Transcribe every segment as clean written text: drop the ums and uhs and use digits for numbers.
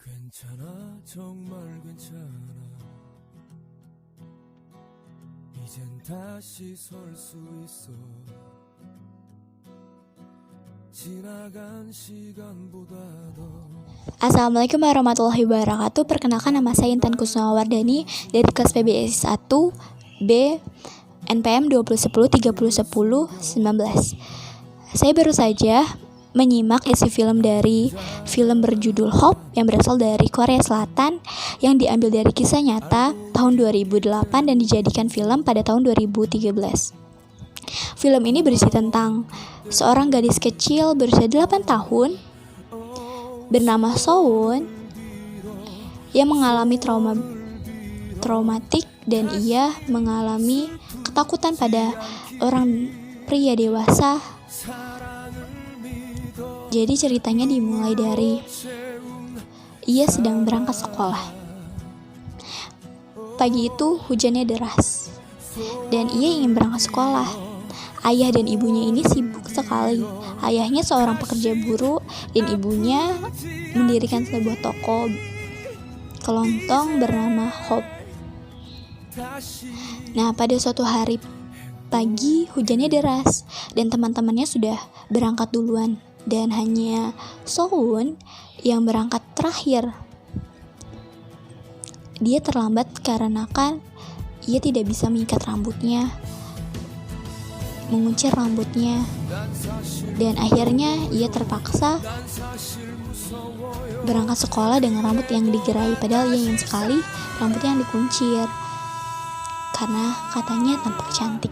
괜찮아 정말 괜찮아 이젠 다시 설 수 있어 지나간 시간보다 더 Assalamualaikum warahmatullahi wabarakatuh. Perkenalkan, nama saya Intan Kusnawardani dari kelas PBS 1 B NPM 2010 30 10 19. Saya baru saja menyimak isi film dari film berjudul Hope yang berasal dari Korea Selatan, yang diambil dari kisah nyata tahun 2008 dan dijadikan film pada tahun 2013. Film ini berisi tentang seorang gadis kecil berusia 8 tahun bernama Sowon yang mengalami traumatik dan ia mengalami ketakutan pada orang pria dewasa. Jadi ceritanya dimulai dari ia sedang berangkat sekolah. Pagi itu hujannya deras dan ia ingin berangkat sekolah. Ayah dan ibunya ini sibuk sekali. Ayahnya seorang pekerja buruh dan ibunya mendirikan sebuah toko kelontong bernama Hope. Nah, pada suatu hari pagi hujannya deras dan teman-temannya sudah berangkat duluan dan hanya Sowon yang berangkat terakhir. Dia terlambat karena ia tidak bisa mengikat rambutnya, menguncir rambutnya, dan akhirnya ia terpaksa berangkat sekolah dengan rambut yang digerai, padahal ia ingin sekali rambutnya yang dikuncir karena katanya tampak cantik.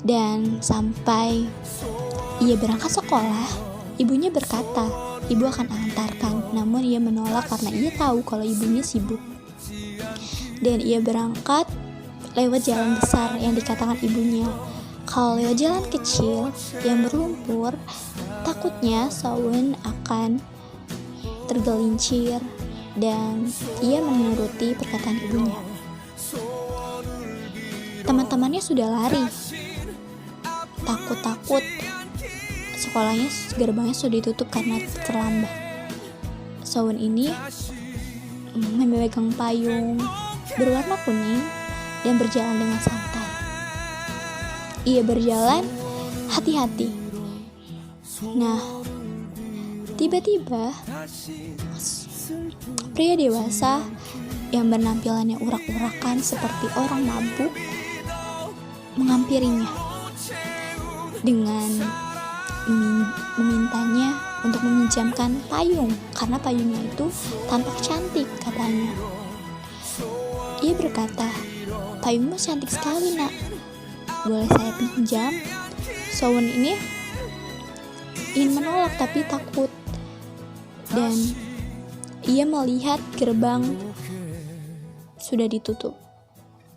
Dan sampai ia berangkat sekolah, ibunya berkata ibu akan antarkan, namun ia menolak karena ia tahu kalau ibunya sibuk. Dan ia berangkat lewat jalan besar yang dikatakan ibunya. Kalau lewat jalan kecil yang berlumpur, takutnya Sowon akan tergelincir, dan ia menuruti perkataan ibunya. Teman-temannya sudah lari, takut-takut. Sekolahnya, gerbangnya sudah ditutup karena terlambat. Sowon ini memegang payung berwarna kuning dan berjalan dengan santai. Ia berjalan hati-hati. Nah, tiba-tiba pria dewasa yang penampilannya urak-urakan seperti orang mabuk menghampirinya dengan memintanya untuk meminjamkan payung karena payungnya itu tampak cantik katanya. Ia berkata, "Payungmu cantik sekali, Nak. Boleh saya pinjam?" Sowon ini ingin menolak tapi takut, dan ia melihat gerbang sudah ditutup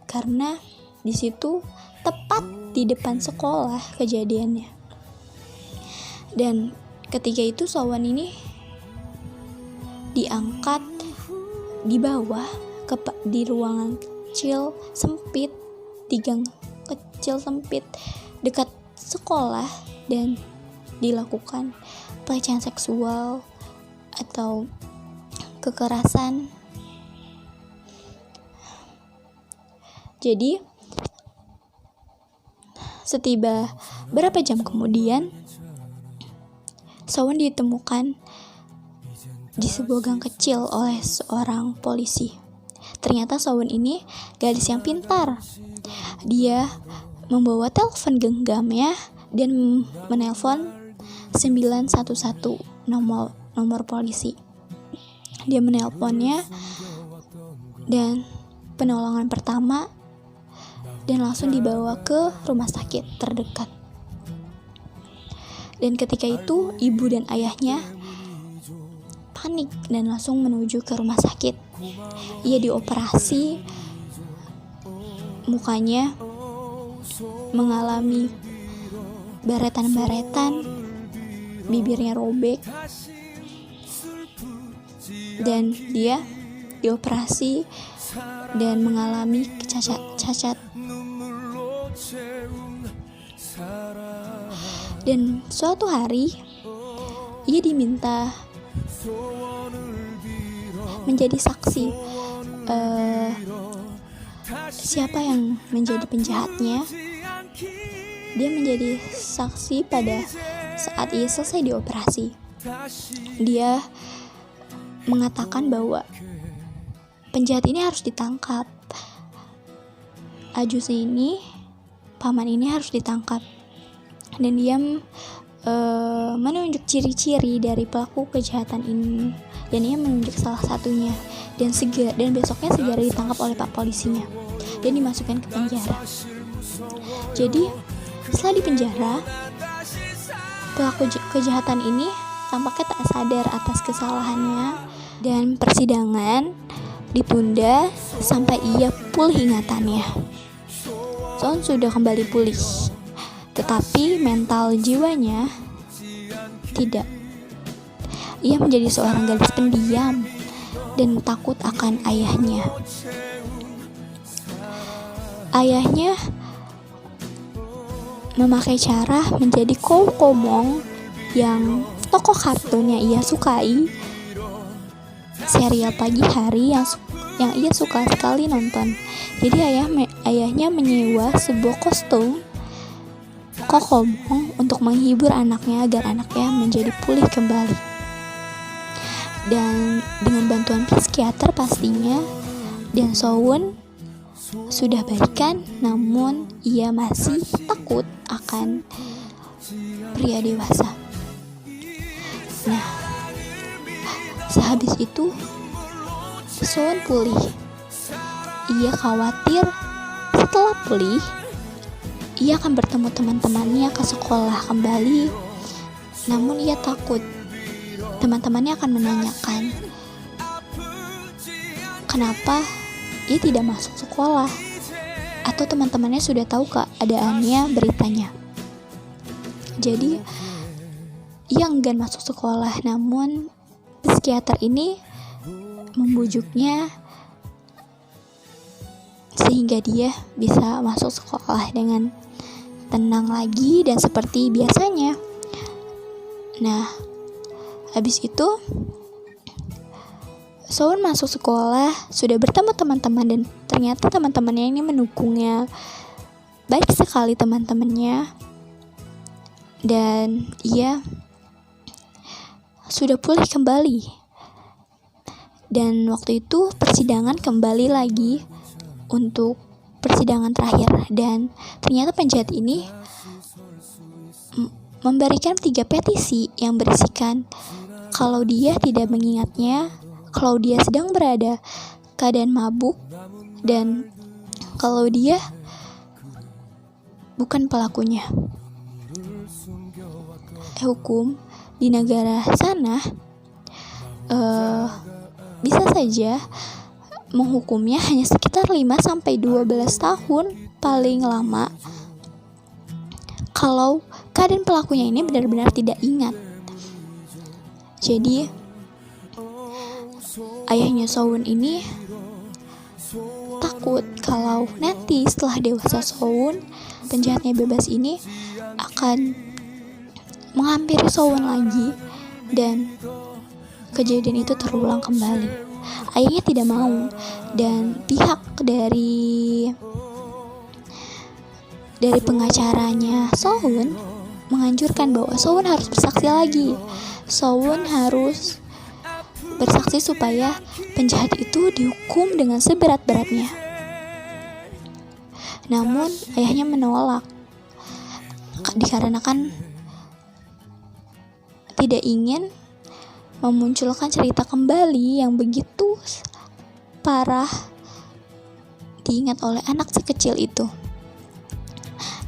karena di situ tepat di depan sekolah kejadiannya. Dan ketika itu Sowon ini diangkat di bawah di ruangan kecil sempit, di gang kecil sempit dekat sekolah, dan dilakukan pelecehan seksual atau kekerasan. Jadi setiba berapa jam kemudian Sowon ditemukan di sebuah gang kecil oleh seorang polisi. Ternyata Sowon ini gadis yang pintar. Dia membawa telepon genggamnya dan menelpon 911, nomor polisi. Dia menelponnya dan penolongan pertama, dan langsung dibawa ke rumah sakit terdekat. Dan ketika itu ibu dan ayahnya panik dan langsung menuju ke rumah sakit. Ia dioperasi, mukanya mengalami baretan-baretan, bibirnya robek, dan dia dioperasi dan mengalami cacat. Dan suatu hari ia diminta menjadi saksi siapa yang menjadi penjahatnya. Dia menjadi saksi pada saat ia selesai dioperasi. Dia mengatakan bahwa penjahat ini harus ditangkap. Ajus ini, paman ini harus ditangkap. Dan dia menunjuk ciri-ciri dari pelaku kejahatan ini, dan ia menunjuk salah satunya, dan besoknya segera ditangkap oleh pak polisinya dan dimasukkan ke penjara. Jadi setelah di penjara, pelaku kejahatan ini tampaknya tak sadar atas kesalahannya, dan persidangan ditunda sampai ia pulih ingatannya. Soun sudah kembali pulih, tetapi mental jiwanya tidak. Ia menjadi seorang gadis pendiam dan takut akan ayahnya. Ayahnya memakai cara menjadi komong yang tokoh kartun yang ia sukai, serial pagi hari yang ia suka sekali nonton. Jadi ayahnya menyewa sebuah kostum Kokomong untuk menghibur anaknya agar anaknya menjadi pulih kembali. Dan dengan bantuan psikiater pastinya, dan Soun sudah baikan, namun ia masih takut akan pria dewasa. Nah, sehabis itu Soun pulih. Ia khawatir setelah pulih ia akan bertemu teman-temannya ke sekolah kembali. Namun ia takut teman-temannya akan menanyakan kenapa ia tidak masuk sekolah, atau teman-temannya sudah tahu keadaannya, beritanya. Jadi ia enggan masuk sekolah, namun psikiater ini membujuknya sehingga dia bisa masuk sekolah dengan tenang lagi dan seperti biasanya. Nah, habis itu Soun masuk sekolah, sudah bertemu teman-teman, dan ternyata teman-temannya ini mendukungnya. Baik sekali teman-temannya, dan ia sudah pulih kembali. Dan waktu itu persidangan kembali lagi untuk persidangan terakhir, dan ternyata penjahat ini memberikan 3 petisi yang berisikan kalau dia tidak mengingatnya, kalau dia sedang berada keadaan mabuk, dan kalau dia bukan pelakunya. Hukum di negara sana bisa saja menghukumnya hanya sekitar 5-12 tahun paling lama kalau keadaan pelakunya ini benar-benar tidak ingat. Jadi ayahnya Soun ini takut kalau nanti setelah dewasa Soun, penjahatnya bebas ini akan menghampiri Soun lagi dan kejadian itu terulang kembali. Ayahnya tidak mau, dan pihak dari pengacaranya Soun menganjurkan bahwa Soun harus bersaksi lagi. Soun harus bersaksi supaya penjahat itu dihukum dengan seberat-beratnya. Namun ayahnya menolak dikarenakan tidak ingin memunculkan cerita kembali yang begitu parah diingat oleh anak sekecil itu.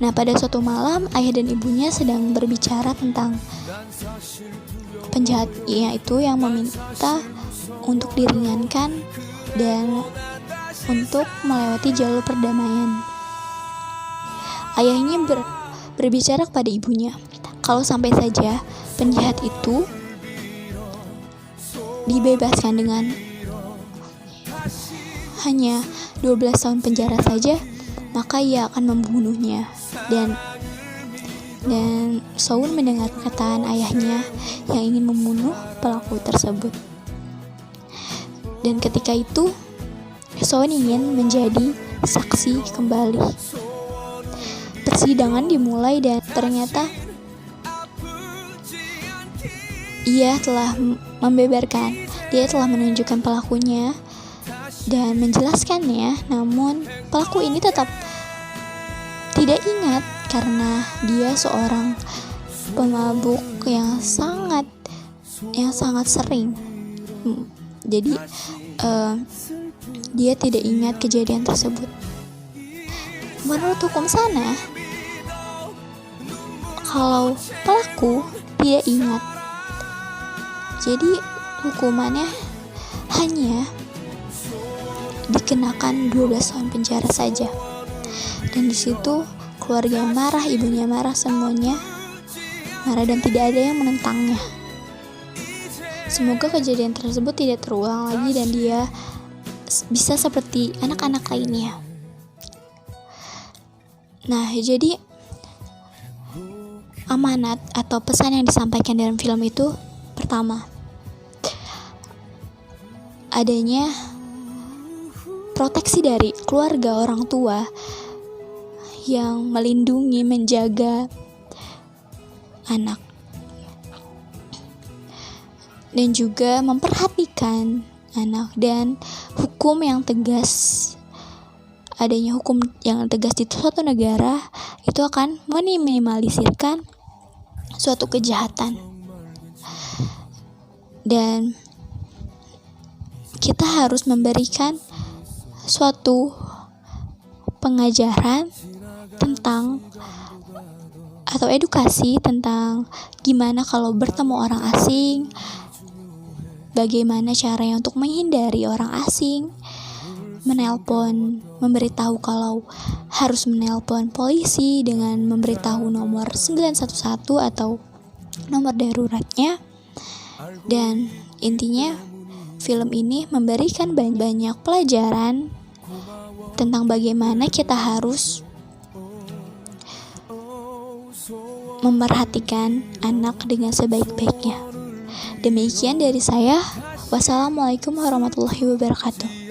Nah, pada suatu malam ayah dan ibunya sedang berbicara tentang penjahatnya itu yang meminta untuk diringankan dan untuk melewati jalur perdamaian. Ayahnya berbicara kepada ibunya, kalau sampai saja penjahat itu dibebaskan dengan hanya 12 tahun penjara saja, maka ia akan membunuhnya. Dan Soun mendengar perkataan ayahnya yang ingin membunuh pelaku tersebut. Dan ketika itu Soen ingin menjadi saksi kembali. Persidangan dimulai dan ternyata ia telah membeberkan, dia telah menunjukkan pelakunya dan menjelaskannya, namun pelaku ini tetap tidak ingat karena dia seorang pemabuk yang sangat sering. Jadi dia tidak ingat kejadian tersebut. Menurut hukum sana, kalau pelaku tidak ingat, jadi hukumannya hanya dikenakan 12 tahun penjara saja. Dan di situ keluarga marah, ibunya marah, semuanya marah dan tidak ada yang menentangnya. Semoga kejadian tersebut tidak terulang lagi dan dia bisa seperti anak-anak lainnya. Nah, jadi amanat atau pesan yang disampaikan dalam film itu, pertama, adanya proteksi dari keluarga orang tua yang melindungi, menjaga anak, dan juga memperhatikan anak, dan hukum yang tegas. Adanya hukum yang tegas di suatu negara itu akan meminimalisirkan suatu kejahatan. Dan kita harus memberikan suatu pengajaran tentang atau edukasi tentang gimana kalau bertemu orang asing, bagaimana caranya untuk menghindari orang asing, menelpon, memberitahu kalau harus menelpon polisi dengan memberitahu nomor 911 atau nomor daruratnya. Dan intinya film ini memberikan banyak pelajaran tentang bagaimana kita harus memperhatikan anak dengan sebaik-baiknya. Demikian dari saya. Wassalamualaikum warahmatullahi wabarakatuh.